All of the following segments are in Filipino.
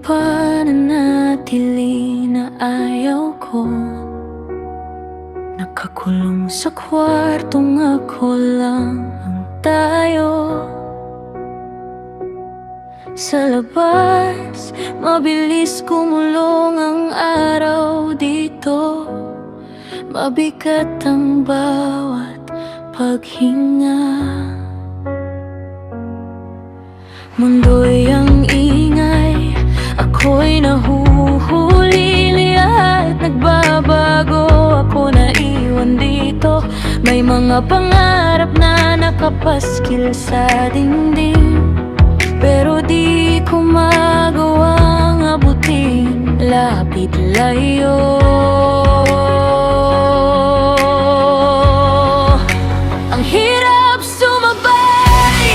pananatili na ayaw ko. Nakakulong sa kwartong ako lang ang tayo. Sa labas, mabilis kumulong ang araw dito. Mabigat ang bawat paghinga. Mundo'y ang ingay, ako'y nahuhuli. Lahat nagbabago, ako naiwan dito. May mga pangarap na nakapaskil sa dingding, pero di ko magawang abutin. Lapit layo, ang hirap sumabay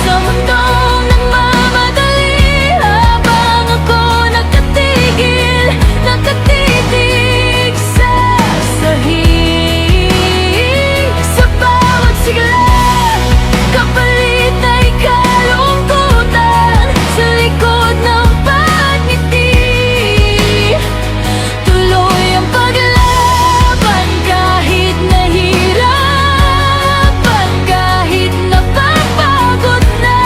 sa mundong nagmamadali, habang ako nakatigil, nakatitig sa sahig. Sa bawat sigla, kapalit ay kalungkutan. Sa likod ng pagngiti, tuloy ang paglaban. Kahit nahirapan, kahit napapagod na,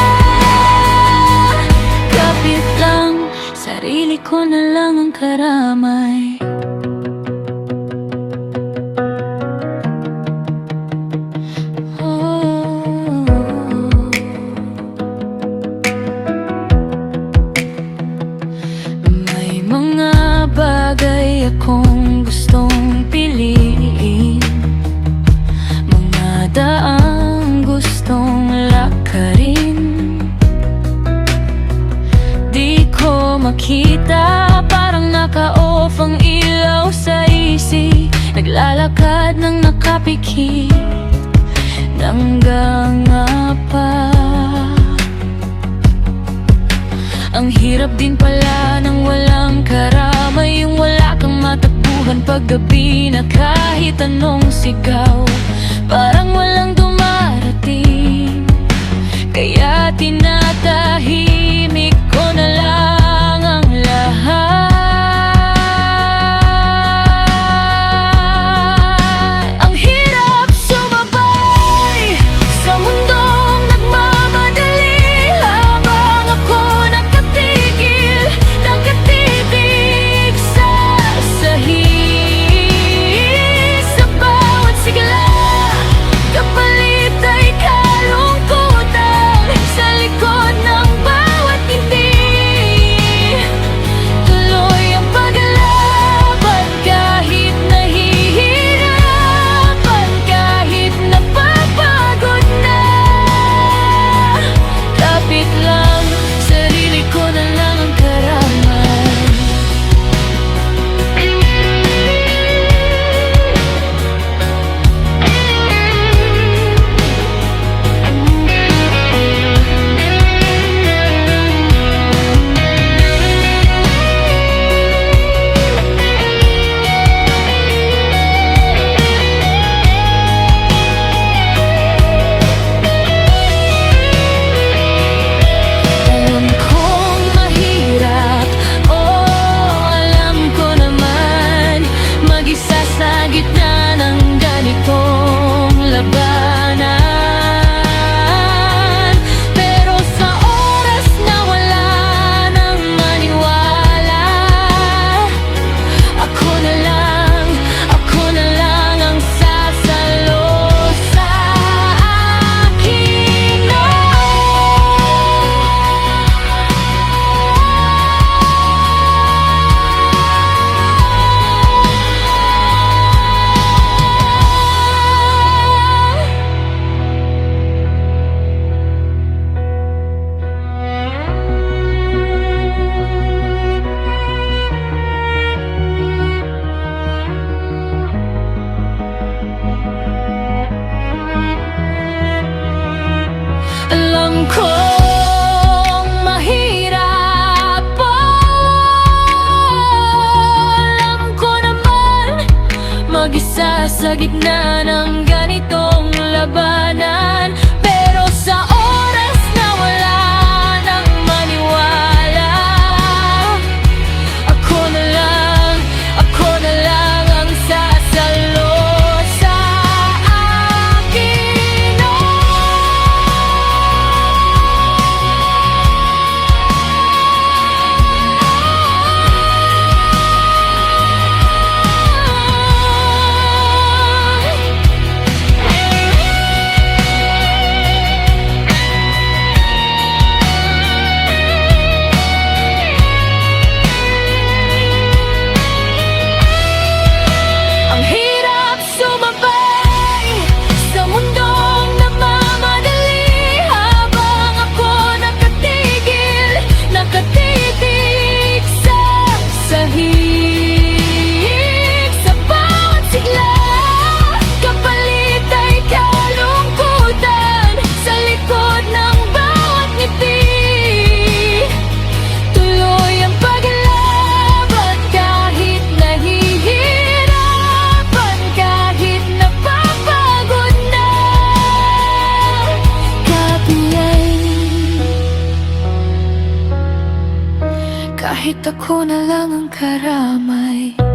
kapit lang, sarili ko na lang ang karamay. May mga bagay akong gustong piliin, mga daang gustong lakarin. Di ko makita, parang naka-off ang ilaw sa isip. Naglalakad ng nakapikit, nanggangapa. Ang hirap din pala ng walang karamay, yung wala kang matakbuhan paggabi na kahit anong sigaw, parang walang dumarating. Kaya tinatahimik ko na lang ang lahat. Ang hirap sumabay sa mundong nagmamadali, habang ako nakatigil, nakatitig sa sahig. Sa bawat sigla, kapalit ay kalungkutan. Sa likod ng bawat ngiti, tuloy ang paglaban. Kahit nahihirapan, kahit napapagod na, kapit lang, sarili ko na lang ang karamay. Alam kong mahirap, alam ko naman, mag-isa sa gitna ng ganitong labanan. Pero sa oras na wala nang maniwala, ako na lang ang sasalo sa aking alam kong mahirap, alam ko naman, mag-isa sa gitna ng ganitong labanan. Pero sa oras na wala nang maniwala, kahit ako na lang ang karamay.